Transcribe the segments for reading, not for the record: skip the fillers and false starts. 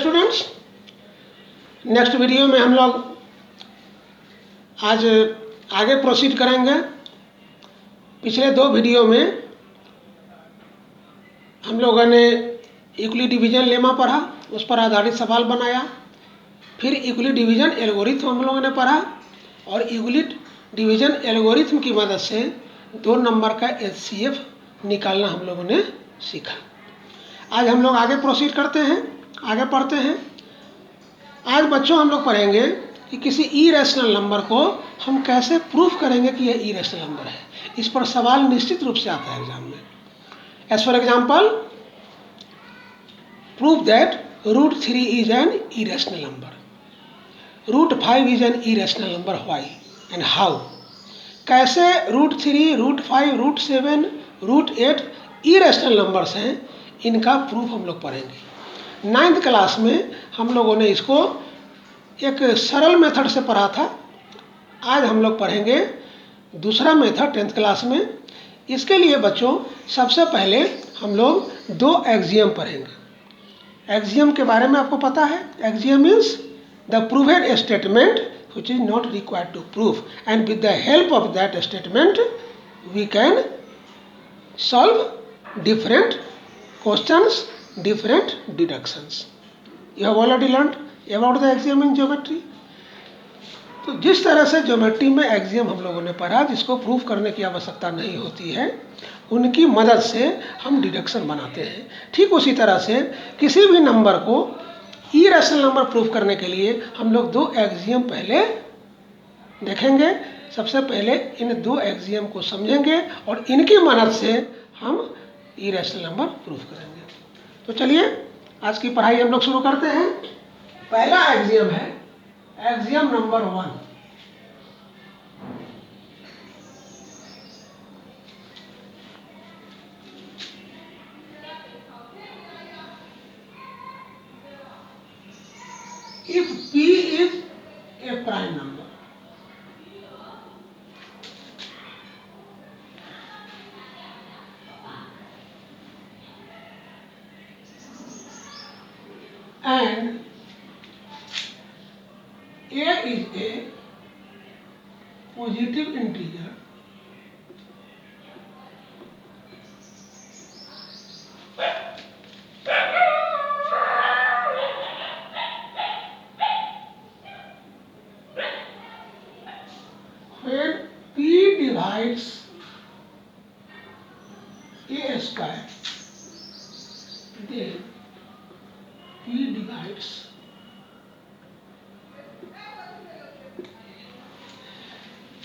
Students, next video में हम लोग आज आगे प्रोसीड करेंगे। पिछले दो वीडियो में हम लोगों ने यूक्लिड डिवीजन लेमा पढ़ा, उस पर आधारित सवाल बनाया। फिर यूक्लिड डिवीजन एल्गोरिथम हम लोगों ने पढ़ा और यूक्लिड डिवीजन एल्गोरिथम की मदद से 2 नंबर का एचसीएफ निकालना हम लोगों ने सीखा। आज हम लोग आगे प्रोसीड करते हैं, आगे पढ़ते हैं। आज बच्चों हम लोग पढ़ेंगे कि किसी इरेशनल नंबर को हम कैसे प्रूफ करेंगे कि यह इरेशनल नंबर है। इस पर सवाल निश्चित रूप से आता है एग्जाम में। As for example, proof that √3 is an irrational number, √5 is an irrational number, why and how. कैसे √3, √5, √7, √8 इरेशनल नंबर्स हैं, इनका प्रूफ हम लोग पढ़ेंगे। 9th क्लास में हम लोगों ने इसको एक सरल मेथड से पढ़ा था। आज हम लोग पढ़ेंगे दूसरा मेथड 10th क्लास में। इसके लिए बच्चों सबसे पहले हम लोग 2 एक्सियम पढ़ेंगे। एक्सियम के बारे में आपको पता है। Axiom means the प्रूवेड statement which is not required to prove, and with the help of that statement we can solve different questions, different deductions. You have already learned about the axiom in geometry. तो जिस तरह से geometry में axiom हम लोगों ने पढ़ा, जिसको प्रूफ करने की आवश्यकता नहीं होती है, उनकी मदद से हम डिडक्शन बनाते हैं। ठीक उसी तरह से किसी भी नंबर को इरेशनल नंबर प्रूफ करने के लिए हम लोग 2 एक्सियम पहले देखेंगे। सबसे पहले इन 2 एक्सियम को समझेंगे और इनकी मदद से हम इरेशनल नंबर प्रूफ करेंगे। तो चलिए आज की पढ़ाई हम लोग शुरू करते हैं। पहला एक्सियम है axiom number 1। If P is a prime number, and A is a positive integer, when P divides A square, then P divides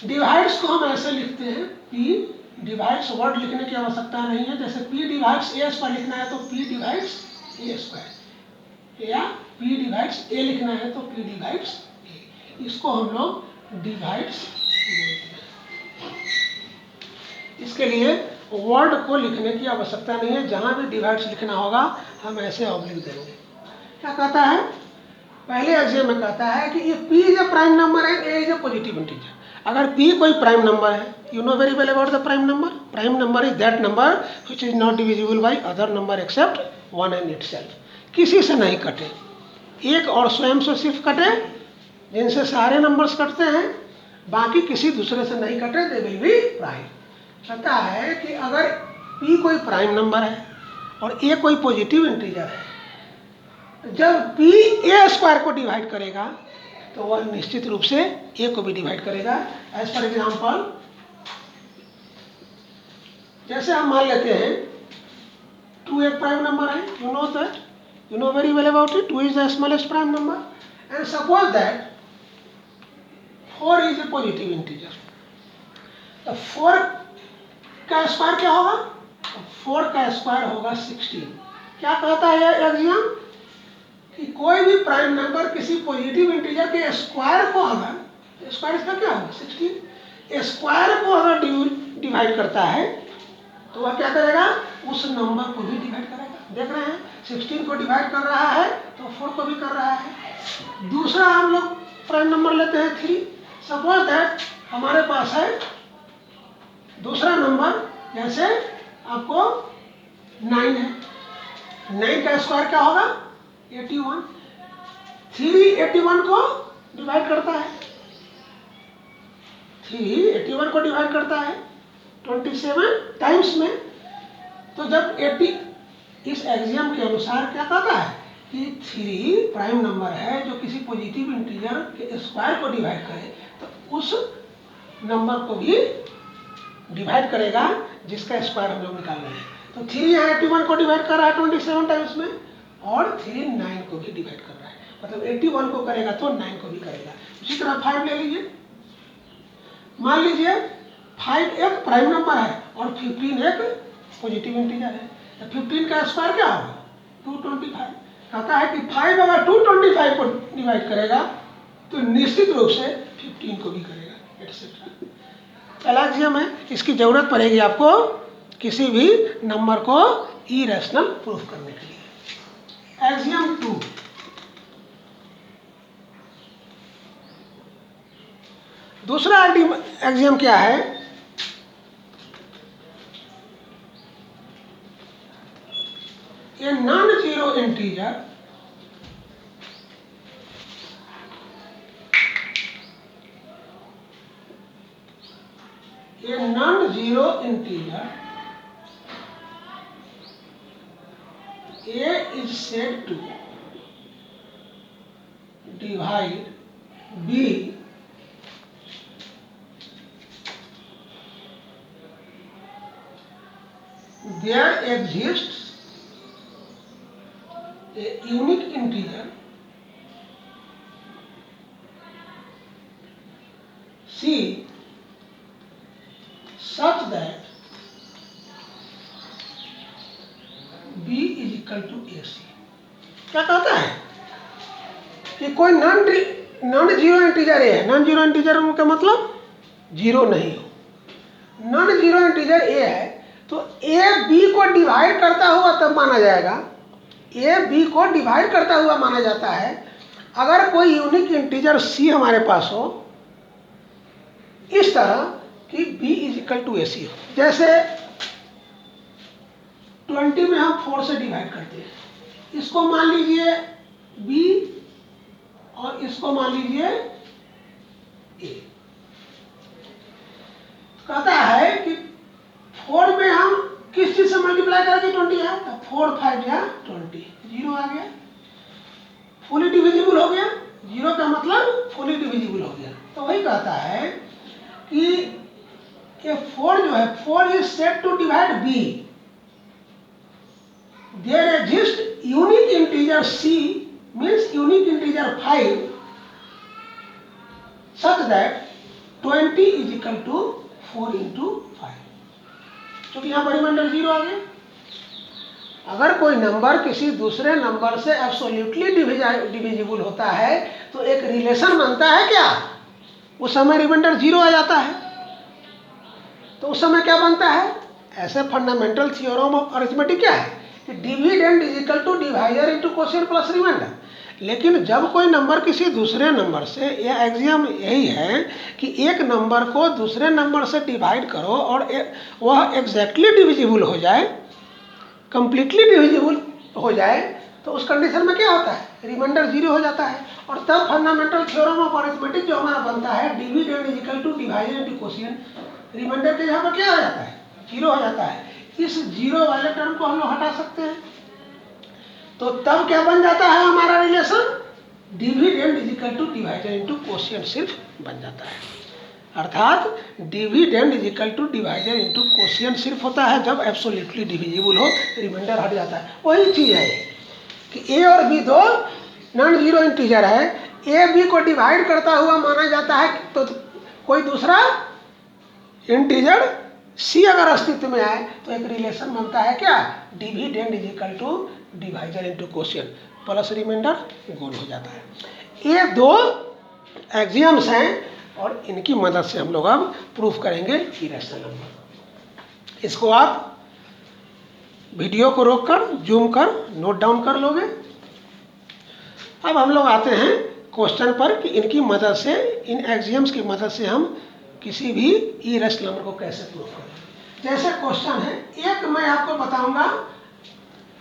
divides को हम ऐसे लिखते हैं, P डिवाइड्स, वर्ड लिखने की आवश्यकता नहीं है। जैसे P डिवाइड्स A स्क्वायर लिखना है तो P डिवाइड्स A स्क्वायर, या P डिवाइड्स A लिखना है तो P डिवाइड्स A। इसको हम लोग डिवाइड्स बोलते हैं। इसके लिए वर्ड को लिखने की आवश्यकता नहीं है। जहाँ भी डिवाइड्स लिखना होगा हम ऐसे ऑब्लिक देंगे। क्या कहता है? पहले एक्सियम में कहता है कि ये P is a prime number and A is a positive integer. अगर P कोई प्राइम नंबर है, you know very well about the prime number. Prime number is that number which is not divisible by other number except 1 and itself. किसी से नहीं कटे, एक और स्वयं से सिर्फ कटे, जिनसे सारे नंबर्स कटते हैं, बाकी किसी दूसरे से नहीं कटे, दे विल बी प्राइम। कहता है कि अगर P कोई प्राइम नंबर है और A कोई पॉजिटिव इंटीजर है, जब P A स्क्वायर को डिवाइड करेगा तो वह निश्चित रूप से A को भी डिवाइड करेगा। एज फॉर एग्जाम्पल, जैसे हम मान लेते हैं 2 एक प्राइम नंबर है, you know that, you know very well about it. 2 is the smallest prime number and suppose that 4 is a positive integer. तो 4 का स्क्वायर क्या होगा? 4 का स्क्वायर होगा 16। क्या कहता है यह एक्सियम? कि कोई भी प्राइम नंबर किसी पॉजिटिव इंटीजर के स्क्वायर को, अगर स्क्वायर इसका क्या होगा 16, स्क्वायर को अगर डिवाइड करता है तो वह क्या करेगा? उस नंबर को भी डिवाइड करेगा। देख रहे हैं 16 को डिवाइड कर रहा है तो 4 को भी कर रहा है। दूसरा हम लोग प्राइम नंबर लेते हैं 3। सपोज दैट हमारे पास है दूसरा नंबर, जैसे आपको 9 है। 9 का स्क्वायर क्या होगा? 81। 3 81 को डिवाइड करता है, 3 81 को डिवाइड करता है 27 टाइम्स में। तो जब 80 इस एक्सियम के अनुसार क्या कहता है कि 3 प्राइम नंबर है जो किसी पॉजिटिव इंटीजर के स्क्वायर को डिवाइड करे तो उस नंबर को भी डिवाइड करेगा जिसका स्क्वायर हम लोग निकाल रहे हैं। तो 3 यहाँ 81 को डिवाइड कर रहा है 27 टाइम्स में, और 3 9 को भी डिवाइड कर रहा है, मतलब 81 को करेगा तो 9 को भी करेगा। उसी तरह 5 ले लीजिए, मान लीजिए 5 एक प्राइम नंबर है और 15 एक पॉजिटिव इंटीजर है, तो 15 का स्क्वायर क्या होगा 225। कहता है कि 5 अगर 225 को डिवाइड करेगा तो निश्चित रूप से 15 को भी करेगा, एटसेट्रा। पहला एक्सियम है, इसकी जरूरत पड़ेगी आपको किसी भी नंबर को इरेशनल प्रूफ करने के लिए। एक्सियम 2, दूसरा एक्सियम क्या है, a non zero integer A is said to divide B there exists a unique integer C such that B is equal to AC। क्या कहता है कि कोई नॉन जीरो इंटीजर है, नॉन जीरो इंटीजर का मतलब जीरो नहीं हो, नॉन जीरो इंटीजर ए है तो ए बी को डिवाइड करता हुआ तब माना जाएगा, ए बी को डिवाइड करता हुआ माना जाता है अगर कोई यूनिक इंटीजर सी हमारे पास हो इस तरह कि b is equal to AC हो। जैसे 20 में हम 4 से डिवाइड करते हैं, इसको मान लीजिए b और इसको मान लीजिए a। कहता है कि 4 में हम किस चीज से मल्टीप्लाई करेंगे 20 है तो 4 5 या 20, 0 आ गया, फुली डिविजिबल हो गया, 0 का मतलब फुली डिविजिबल हो गया। तो वही कहता है कि 4 जो है 4 is set to divide B, there exist unique integer C means unique integer 5 such that 20 is equal to 4 into 5। क्योंकि यहाँ पर रिमाइंडर 0 आ गया। अगर कोई नंबर किसी दूसरे नंबर से एब्सोल्युटली डिविजिबल होता है तो एक रिलेशन बनता है क्या, उस समय रिमाइंडर 0 आ जाता है। तो उस समय क्या बनता है, ऐसे फंडामेंटल थ्योरम ऑफ अरिथमेटिक क्या है कि dividend is equal to divisor into quotient plus remainder. लेकिन जब कोई नंबर किसी दूसरे नंबर से, यह एक्सियम यही है कि एक नंबर को दूसरे नंबर से डिवाइड करो और वह एग्जैक्टली डिविजिबल हो जाए, कंप्लीटली डिविजिबल हो जाए, तो उस कंडीशन में क्या होता है, रिमाइंडर 0 हो जाता है। और तब फंडामेंटल थ्योरम ऑफ अरिथमेटिक जो हमारा बनता है dividend is equal to divisor into quotient, remainder के यहाँ पर क्या हो जाता है 0 हो जाता है। इस 0 वाले टर्म को हम लोग हटा सकते हैं, तो तब क्या बन जाता है हमारा relation, dividend is equal to divisor into quotient सिर्फ बन जाता है। अर्थात dividend is equal to divisor into quotient सिर्फ होता है जब एब्सोल्युटली डिविजिबल हो, रिमाइंडर हट जाता है। वही चीज़ है कि ए और बी दो नॉन जीरो इंटीजर है, ए बी को डिवाइड करता हुआ माना जाता है, तो कोई दूसरा इंटीजर सी अगर अस्तित्व में आए तो एक रिलेशन बनता है क्या, dividend is equal to divisor into quotient plus remainder गोल हो जाता है। ये दो एक्सियम्स हैं और इनकी मदद से हम लोग अब प्रूफ करेंगे इरेशनल नंबर। इसको आप वीडियो को रोककर जूम कर नोट डाउन कर लोगे। अब हम लोग आते हैं क्वेश्चन पर कि इनकी मदद से, इन एक्सियम्स की मदद से हम किसी भी इरेशनल नंबर को कैसे प्रूफ करें। जैसे क्वेश्चन है, एक मैं आपको बताऊंगा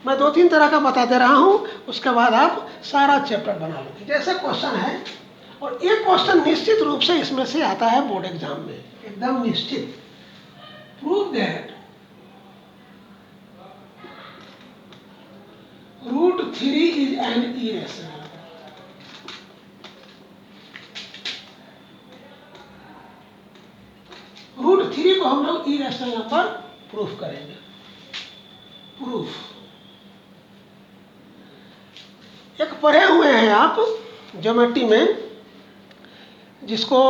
मैं 2-3 तरह का बता दे रहा हूँ, उसके बाद आप सारा चैप्टर बना लोगे। जैसे क्वेश्चन है, और एक क्वेश्चन निश्चित रूप से इसमें से आता है बोर्ड एग्जाम में, एकदम निश्चित। Prove that √3 is an irrational. √3 को हम लोग इरेशनल नंबर प्रूफ करेंगे। प्रूफ, एक पढ़े हुए हैं आप ज्योमेट्री में, जिसको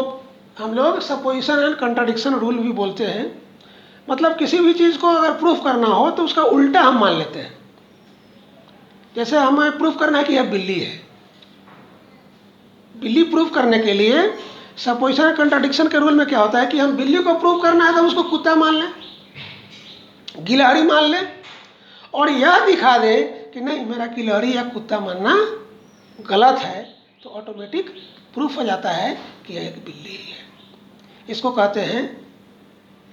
हम लोग सपोजिशन एंड कंट्राडिक्शन रूल भी बोलते हैं। मतलब किसी भी चीज़ को अगर प्रूफ करना हो तो उसका उल्टा हम मान लेते हैं। जैसे हमें प्रूफ करना है कि यह बिल्ली है, बिल्ली प्रूफ करने के लिए सपोजिशन एंड कंट्राडिक्शन के रूल में क्या होता है कि हम बिल्ली को प्रूफ करना है तो उसको कुत्ता मान लें, गिलहरी मान लें, और यह दिखा दे कि नहीं, मेरा गिलहरी या कुत्ता मानना गलत है, तो ऑटोमेटिक प्रूफ हो जाता है कि यह एक बिल्ली है। इसको कहते हैं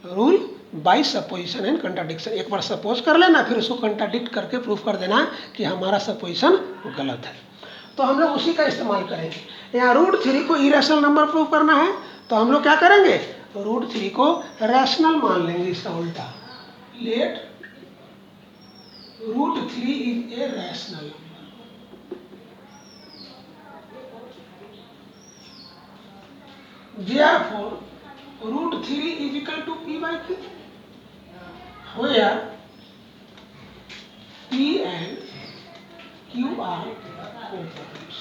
rule by supposition and contradiction. एक बार सपोज कर लेना, फिर उसको कंट्राडिक्ट करके प्रूफ कर देना कि हमारा सपोजिशन गलत है। तो हम लोग उसी का इस्तेमाल करेंगे। यहाँ √3 को इरेशनल नंबर प्रूफ करना है, तो हम लोग क्या करेंगे, √3 को रैशनल मान लेंगे। इसका उल्टा, let √3 is a rational number. Therefore, √3 is equal to P by Q, where P and Q are components.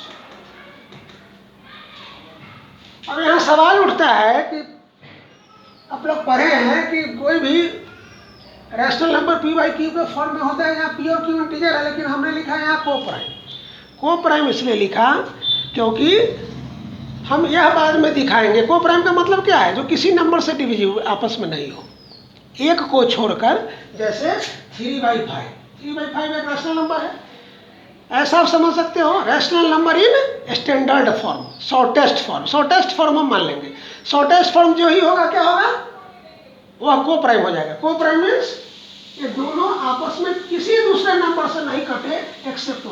अब यहाँ सवाल उठता है कि आप लोग पढ़े हैं कि कोई भी rational number P by Q के फॉर्म में होता है। यहाँ P और Q इंटीजर है, लेकिन हमने लिखा है यहाँ कोप्राइम। कोप्राइम इसलिए लिखा क्योंकि हम यह बाद में दिखाएंगे। कोप्राइम का मतलब क्या है, जो किसी नंबर से डिविजिबल आपस में नहीं हो, एक को छोड़कर। जैसे 3/5, 3/5 एक रैशनल नंबर है, ऐसा आप समझ सकते हो। Rational number in standard form, shortest form. Shortest form हम मान लेंगे। शॉर्टेस्ट फॉर्म जो ही होगा, क्या होगा, वह कोप्राइम हो जाएगा। कोप्राइम मीन्स ये दोनों आपस में किसी दूसरे नंबर से नहीं कटे एक्सेप्ट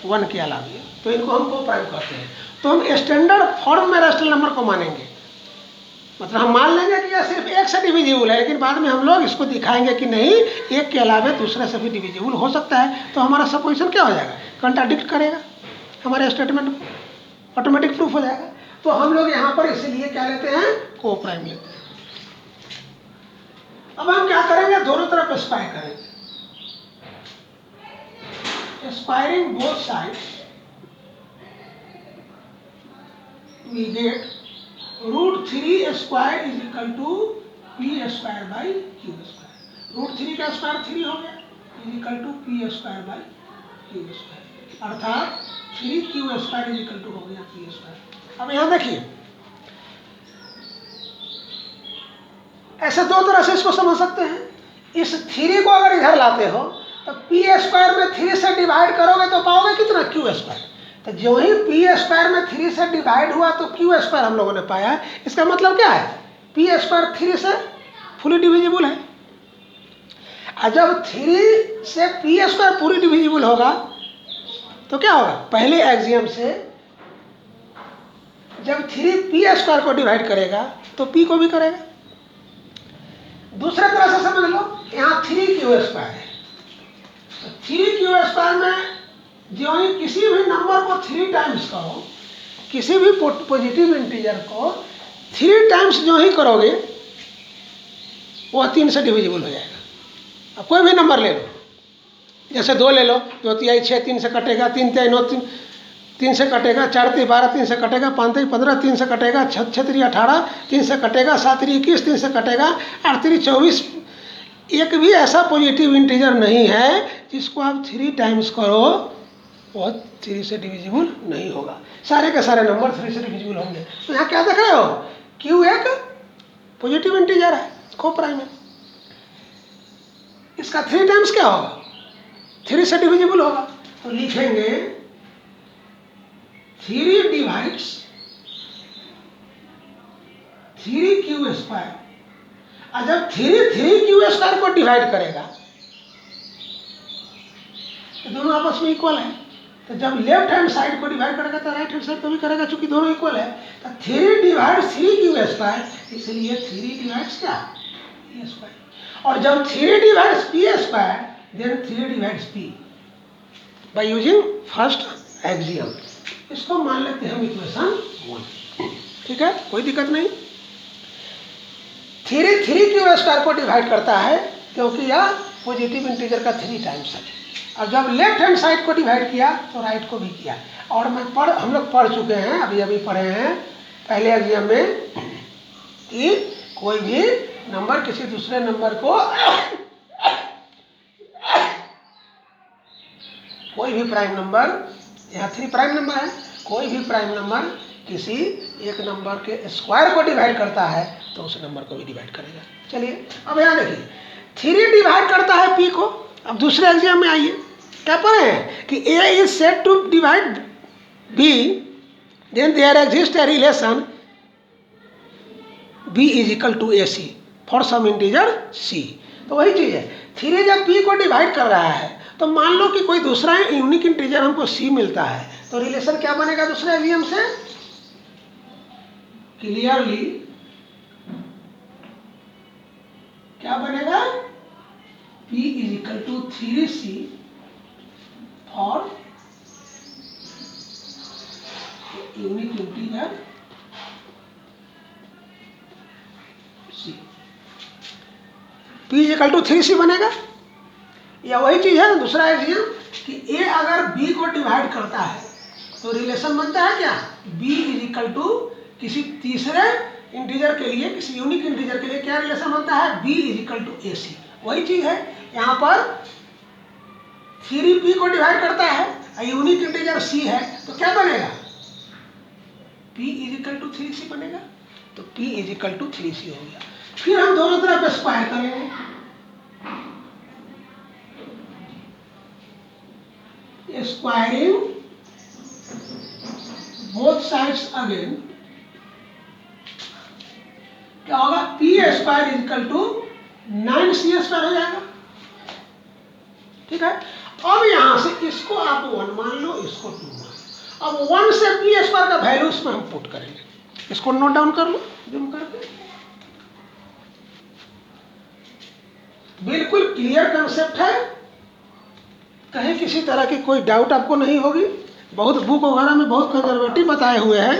1 के अलावा, तो इनको हम कोप्राइम कहते हैं। तो हम स्टैंडर्ड फॉर्म में रैशनल नंबर को मानेंगे। मतलब हम मान लेंगे कि यह सिर्फ एक से डिविजिबल है, लेकिन बाद में हम लोग इसको दिखाएंगे कि नहीं, एक के अलावा दूसरे से भी डिविजिबल हो सकता है। तो हमारा सपोजिशन क्या हो जाएगा, कंट्राडिक्ट करेगा हमारे स्टेटमेंट को, ऑटोमेटिक प्रूफ हो जाएगा। तो हम लोग यहाँ पर इसीलिए क्या लेते हैं, कोप्राइम लेते हैं। अब हम क्या करेंगे, दोनों तरफ स्क्वायर करेंगे। Squaring both sides we get √3 square is equal to P square by Q square. √3 का स्क्वायर 3 हो गया, is equal to P square by Q square, अर्थात 3Q square is equal to हो गया P square। अब यहाँ देखिए, ऐसे दो तरह से इसको समझ सकते हैं। इस 3 को अगर इधर लाते हो तो P स्क्वायर में 3 से डिवाइड करोगे तो पाओगे कितना, Q स्क्वायर। तो जो ही P स्क्वायर में 3 से डिवाइड हुआ तो Q स्क्वायर हम लोगों ने पाया है। इसका मतलब क्या है, P स्क्वायर 3 से फुली डिविजिबल है। और जब 3 से P स्क्वायर पूरी डिविजिबल होगा तो क्या होगा, पहले एक्सियम से जब 3 P स्क्वायर को डिवाइड करेगा तो P को भी करेगा। दूसरे तरह से समझ लो, यहाँ 3Q स्क्वायर है, तो 3Q स्क्वायर में जो ही किसी भी नंबर को 3 टाइम्स करो, किसी भी पॉजिटिव इंटीजर को 3 टाइम्स जो ही करोगे वह 3 से डिविजिबल हो जाएगा। अब कोई भी नंबर ले लो, जैसे 2 ले लो, 2 तिहाई 6 3 से कटेगा, 3 तिहाई 9 3 से कटेगा, 4 तिहाई 12 3 से कटेगा, 5 तिहाई 15 3 से कटेगा, 6 तिहाई 18 3 से कटेगा, 7 तिहाई 21 3 से कटेगा, 8 तिहाई 24। एक भी ऐसा पॉजिटिव इंटीजर नहीं है जिसको आप 3 टाइम्स करो वह 3 से डिविजिबल नहीं होगा। सारे के सारे नंबर 3 से डिविजिबल होंगे। तो यहाँ क्या देख रहे हो, Q एक पॉजिटिव इंटीजर है, कोप्राइम है। इसका 3 टाइम्स क्या होगा, 3 से डिविजिबल होगा। तो लिखेंगे 3 डिवाइड्स 3Q स्क्वायर। और जब 3 3Q स्क्वायर को डिवाइड करेगा तो दोनों आपस में इक्वल है। तो जब लेफ्ट हैंड साइड को डिवाइड करेगा तो राइट हैंड साइड को भी करेगा, चूंकि दोनों इक्वल है। तो 3 डिवाइड 3 क्यू स्क्वायर, इसलिए 3 डिवाइड्स क्या, पी स्क्वायर। और जब 3 divides P square, then 3 divides P by using first axiom. इसको मान लेते हैं हम इक्वेशन 1। ठीक है, कोई दिक्कत नहीं। 3 क्यू स्क्वायर को डिवाइड करता है क्योंकि यह पॉजिटिव इंटीजर का 3 टाइम्स है। और जब लेफ्ट हैंड साइड को डिवाइड किया तो राइट को भी किया। और हम लोग पढ़ चुके हैं, अभी पढ़े हैं पहले एग्जाम में, कि कोई भी नंबर किसी दूसरे नंबर को कोई भी प्राइम नंबर, यहाँ 3 प्राइम नंबर है, कोई भी प्राइम नंबर किसी एक नंबर के स्क्वायर को डिवाइड करता है तो उस नंबर को भी डिवाइड करेगा। चलिए अब यहाँ देखिए, 3 डिवाइड करता है p को। अब दूसरे एग्जाम में आइए, क्या पढ़े हैं कि a is said to divide b, then there exist a relation b is equal to ac for some integer c। तो वही चीज़ है, 3 जब p को डिवाइड कर रहा है तो मान लो कि कोई दूसरा यूनिक इंटीजर हमको c मिलता है, तो रिलेशन क्या बनेगा दूसरे एग्जाम से, क्लियरली क्या बनेगा, p is equal to 3c for unique integer c। p is equal to 3c बनेगा। या वही चीज है दूसरा एग्जाम कि a अगर b को डिवाइड करता है तो रिलेशन बनता है क्या, b इज इक्वल टू किसी तीसरे इंटीजर के लिए, किसी यूनिक इंटीजर के लिए क्या रिलेशन बनता है, b is equal to ac। वही चीज है यहाँ पर 3p को डिवाइड करता है, यूनिक इंटीजर c है, तो क्या बनेगा, p is equal to 3c बनेगा। तो p is equal to 3c हो गया। फिर हम दोनों तरफ स्क्वायर करेंगे, स्क्वायरिंग बोथ साइड्स अगेन, क्या होगा, p square is equal to 9c square हो जाएगा। ठीक है, अब यहां से इसको आप 1 मान लो, इसको 2 मान लो। अब 1 से p स्क्वायर का वैल्यू इसमें हम पुट करेंगे, इसको नोट डाउन कर लो जूम करके। बिल्कुल क्लियर कंसेप्ट है, कहीं किसी तरह की कोई डाउट आपको नहीं होगी। बहुत बुक वगैरह में बहुत कंजर्वेटिव बताए हुए हैं,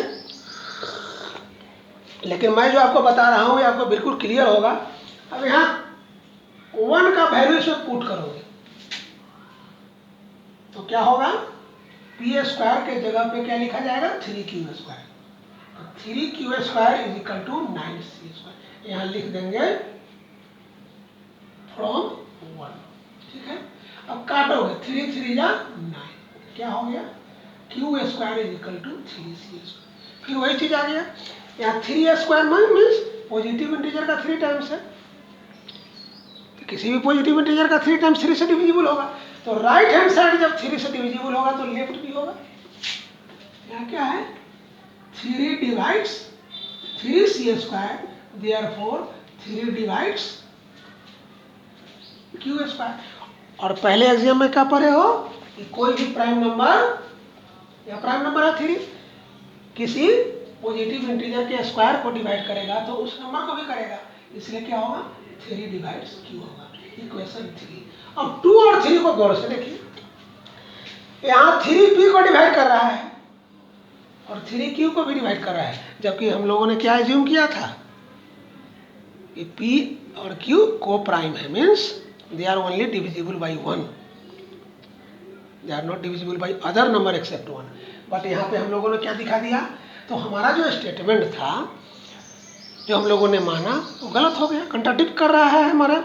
लेकिन मैं जो आपको बता रहा हूँ ये आपको बिल्कुल क्लियर होगा। अब यहाँ 1 का वैल्यू इसमें पुट करोगे तो क्या होगा, p स्क्वायर के जगह पे क्या लिखा जाएगा, 3q स्क्वायर। तो 3q square is equal to 9c square, यहाँ लिख देंगे फ्रॉम 1। ठीक है, अब काटोगे, 3 3 जा 9, क्या हो गया, q square is equal to 3c square. फिर वही चीज आ गया, यहाँ 3 स्क्वायर मीन्स पॉजिटिव इंटीजर का 3 टाइम्स है, तो किसी भी पॉजिटिव इंटीजर का 3 टाइम्स 3 से डिविजिबल होगा। तो राइट हैंड साइड जब 3 से डिविजिबल होगा तो लेफ्ट भी होगा। यहाँ क्या है, 3 divides 3c square, therefore 3 divides q square. और पहले एग्जाम में क्या पढ़े हो कि कोई भी प्राइम नंबर, या प्राइम नंबर है 3, किसी पॉजिटिव इंटीजर के स्क्वायर को डिवाइड करेगा तो उस नंबर को भी करेगा, इसलिए क्या होगा, 3 डिवाइड्स q होगा, इक्वेशन 3। अब 2 और 3 को गौर से देखिए, यहाँ 3p को डिवाइड कर रहा है और 3q को भी डिवाइड कर रहा है, जबकि हम लोगों ने क्या एज्यूम किया था कि p और q को प्राइम है, means they are only divisible by 1, they are not divisible by other number except 1। But यहाँ पे हम लोगों ने क्या दिखा दिया, तो हमारा जो स्टेटमेंट था जो हम लोगों ने माना वो गलत हो गया, कंट्राडिक्ट कर रहा है हमारा।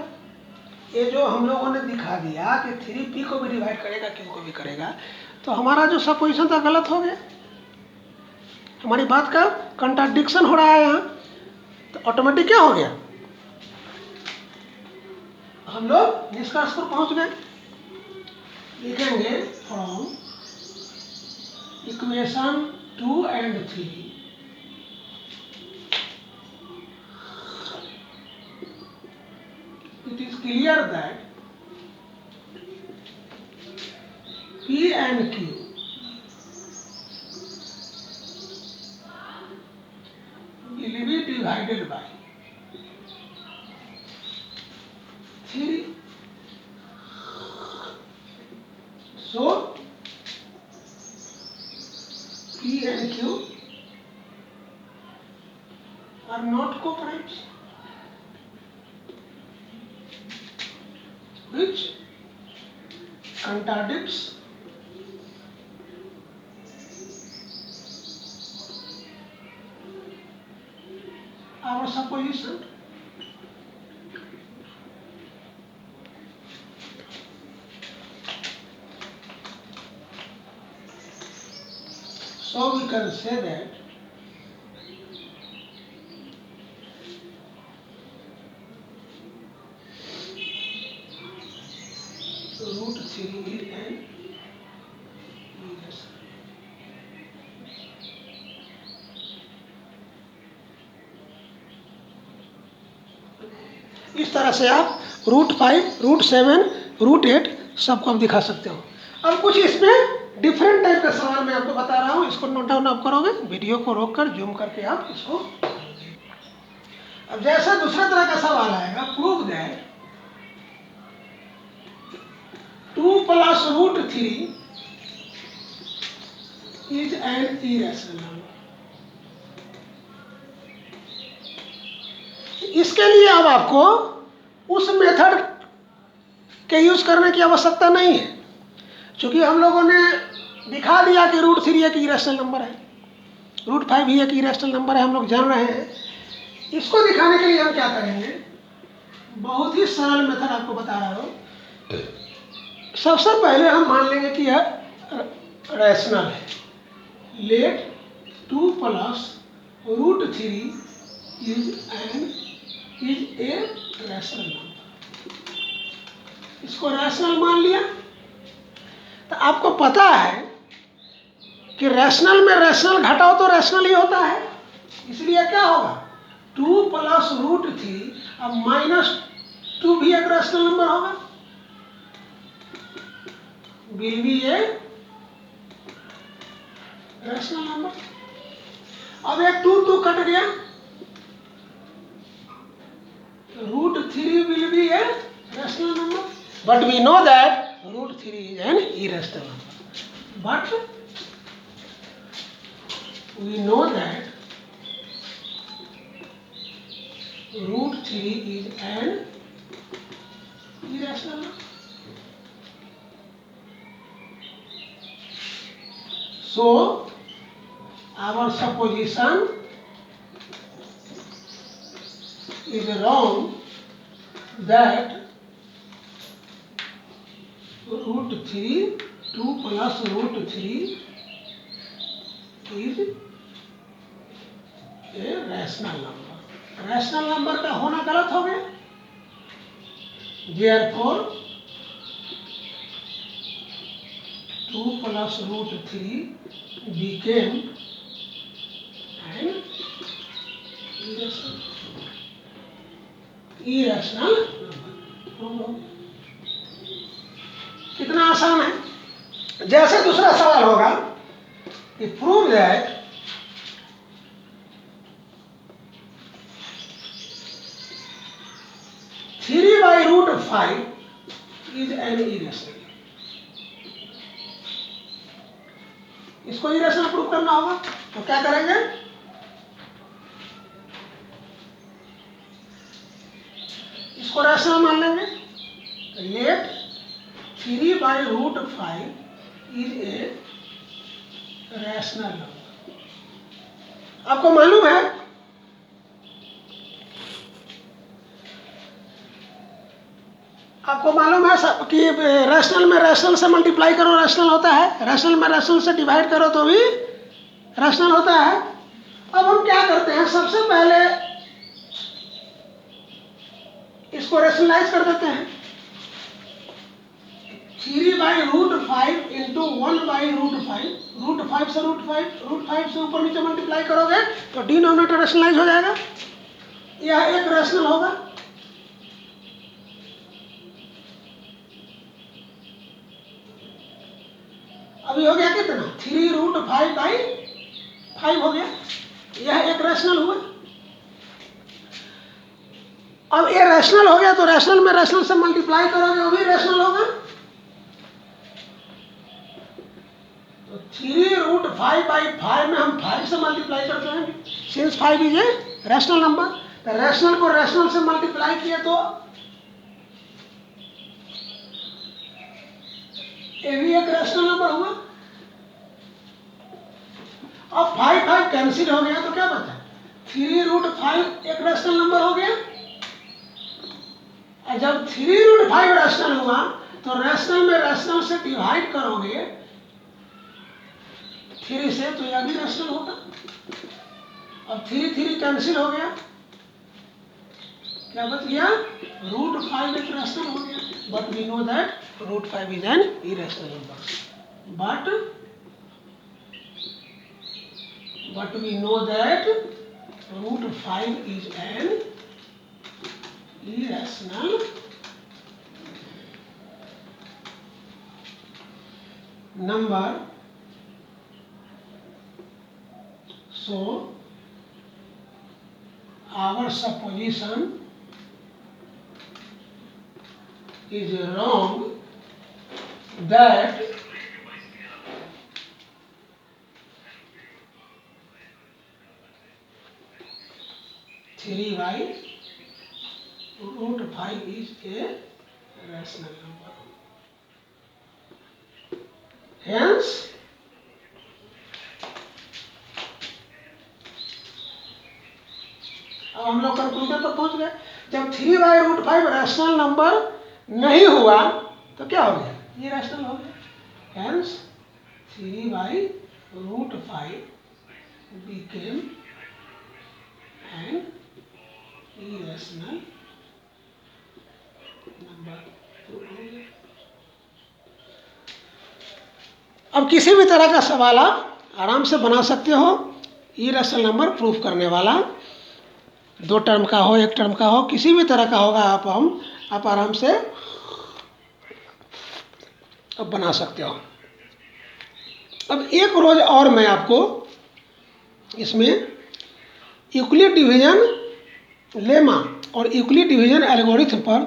ये जो हम लोगों ने दिखा दिया कि 3p को भी डिवाइड करेगा q को भी करेगा, तो हमारा जो सपोजिशन था गलत हो गया, हमारी बात का कंट्राडिक्शन हो रहा है यहाँ। तो ऑटोमेटिक क्या हो गया, हम लोग निष्कर्ष पर पहुंच गए। लिखेंगे from equation 2 and 3 it is clear that and Q will be divided by 3. So P and Q are not co-primes, which contradicts our supposition. So we can say that root 3 is an irrational. इस तरह से आप √5, √7, √8 सबको आप दिखा सकते हो। अब कुछ इसमें डिफरेंट टाइप का सवाल मैं आपको बता रहा हूँ, इसको नोट डाउन आप करोगे, वीडियो को रोककर जूम करके आप इसको। अब जैसा दूसरा तरह का सवाल आएगा, prove that 2 + √3 is an irrational number. इसके लिए अब आपको उस मेथड के यूज करने की आवश्यकता नहीं है, क्योंकि हम लोगों ने दिखा दिया कि √3 एक इरेशनल नंबर है, √5 भी एक इरेशनल नंबर है, हम लोग जान रहे हैं। इसको दिखाने के लिए हम क्या करेंगे, बहुत ही सरल मेथड आपको बता रहा हूँ। सबसे पहले हम मान लेंगे कि यह रैशनल है। Let 2 + √3 is a rational number. इसको रैशनल मान लिया। तो आपको पता है कि रैशनल में रैशनल घटाओ तो रैशनल ही होता है, इसलिए क्या होगा 2 + √3, अब -2 भी एक रैशनल नंबर होगा, will be A rational number. अब एक 2 कट गया, √3 will be a rational number, but we know that √3 is an irrational number. But we know that √3 is an irrational number. So our supposition is wrong that √3, 2 + √3 is a rational number. Rational number का होना गलत हो गया। Therefore 2 + √3 became an irrational number. कितना आसान है। जैसे दूसरा सवाल होगा कि prove that 3/√5 is an irrational. इसको इरेशनल प्रूव करना होगा, तो क्या करेंगे, इसको रैशनल मान लेंगे। Let 3/√5 is a rational number. आपको मालूम है सब कि रैशनल में रैशनल से मल्टीप्लाई करो रैशनल होता है, रैशनल में रैशनल से डिवाइड करो तो भी रैशनल होता है। अब हम क्या करते हैं, सबसे पहले इसको रैशनलाइज कर देते हैं। 3/√5 इंटू 1/√5, √5 से √5 से ऊपर नीचे मल्टीप्लाई करोगे तो डिनोमिनेटर रैशनलाइज हो जाएगा, यह एक रैशनल होगा। अभी हो गया कितना, 3√5/5 हो गया। यह एक रैशनल हुआ। अब ये रैशनल हो गया तो रैशनल में रैशनल से मल्टीप्लाई करोगे वो भी रैशनल होगा। तो 3√5/5 में हम 5 से मल्टीप्लाई करते हैं, since 5 is a rational number. तो रैशनल को रैशनल से मल्टीप्लाई किया तो ये भी एक रैशनल नंबर हुआ। अब 5 कैंसिल हो गया तो क्या बचा, 3√5 एक रैशनल नंबर हो गया। और जब 3√5 रैशनल हुआ तो रैशनल में रैशनल से डिवाइड करोगे 3 से तो यह भी रैशनल होगा। अब 3 कैंसिल हो गया, क्या बच गया, √5 एक रैशनल हो गया। But we know that √5 is an irrational number. But we know that √5 is an irrational number. So our supposition is wrong that (3/√5) is a rational number. Hence, अब हम लोग कंक्लूजन पर पहुंच गए। जब 3/√5 रैशनल नंबर नहीं हुआ तो क्या हो गया, ये रैशनल हो गया। Hence 3/√5 became an irrational number. अब किसी भी तरह का सवाल आप आराम से बना सकते हो, इरेशनल नंबर प्रूफ करने वाला, 2 टर्म का हो 1 टर्म का हो, किसी भी तरह का होगा, आप आराम से अब बना सकते हो। अब एक रोज और मैं आपको इसमें यूक्लिड डिवीजन लेमा और यूक्लिड डिवीजन एल्गोरिथम पर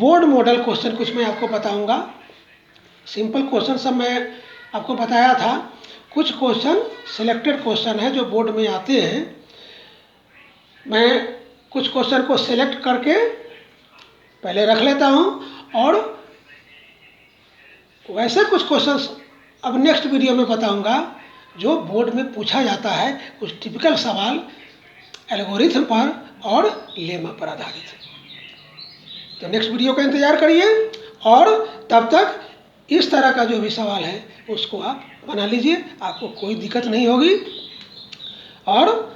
बोर्ड मॉडल क्वेश्चन कुछ मैं आपको बताऊंगा। सिंपल क्वेश्चन सब मैं आपको बताया था, कुछ क्वेश्चन सिलेक्टेड क्वेश्चन है जो बोर्ड में आते हैं। मैं कुछ क्वेश्चन को सिलेक्ट करके पहले रख लेता हूं और वैसे कुछ क्वेश्चंस अब नेक्स्ट वीडियो में बताऊंगा जो बोर्ड में पूछा जाता है, कुछ टिपिकल सवाल एल्गोरिथम पर और लेमा पर आधारित। तो नेक्स्ट वीडियो का इंतजार करिए और तब तक इस तरह का जो भी सवाल है उसको आप बना लीजिए, आपको कोई दिक्कत नहीं होगी। और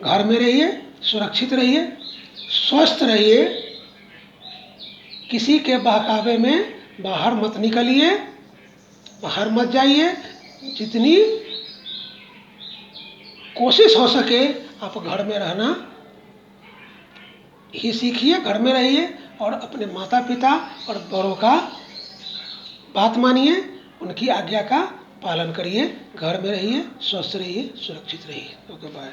घर में रहिए, सुरक्षित रहिए, स्वस्थ रहिए, किसी के बहकावे में बाहर मत निकलिए, बाहर मत जाइए। जितनी कोशिश हो सके आप घर में रहना ही सीखिए, घर में रहिए और अपने माता पिता और बड़ों का बात मानिए, उनकी आज्ञा का पालन करिए, घर में रहिए, स्वस्थ रहिए, सुरक्षित रहिए। Okay, bye.